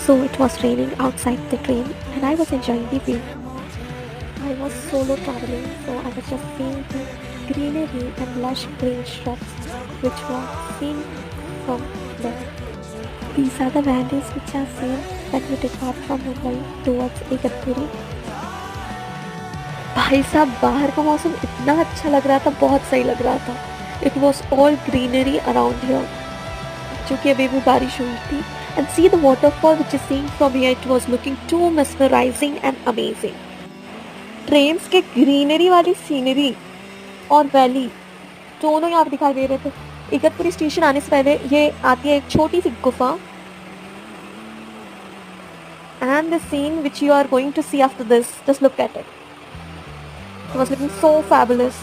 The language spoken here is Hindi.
So it was raining outside the train and I was enjoying the view. I was solo traveling, so I was just seeing the greenery and lush green shrubs which were seen from there. These are the valleys which are seen when we depart from Mumbai towards Igatpuri. भाई साहब बाहर का मौसम इतना अच्छा लग रहा था, बहुत सही लग रहा था. It was all greenery around here, क्योंकि अभी भी बारिश हुई थी. And see the waterfall which is seen from here, it was looking too mesmerising and amazing. Trains के ग्रीनरी वाली सीनरी और वैली दोनों यहाँ पे दिखाई दे रहे थे. इगतपुरी स्टेशन आने से पहले ये आती है एक छोटी सी गुफा. And the scene which you are going to see after this, just look at it. It was looking so fabulous.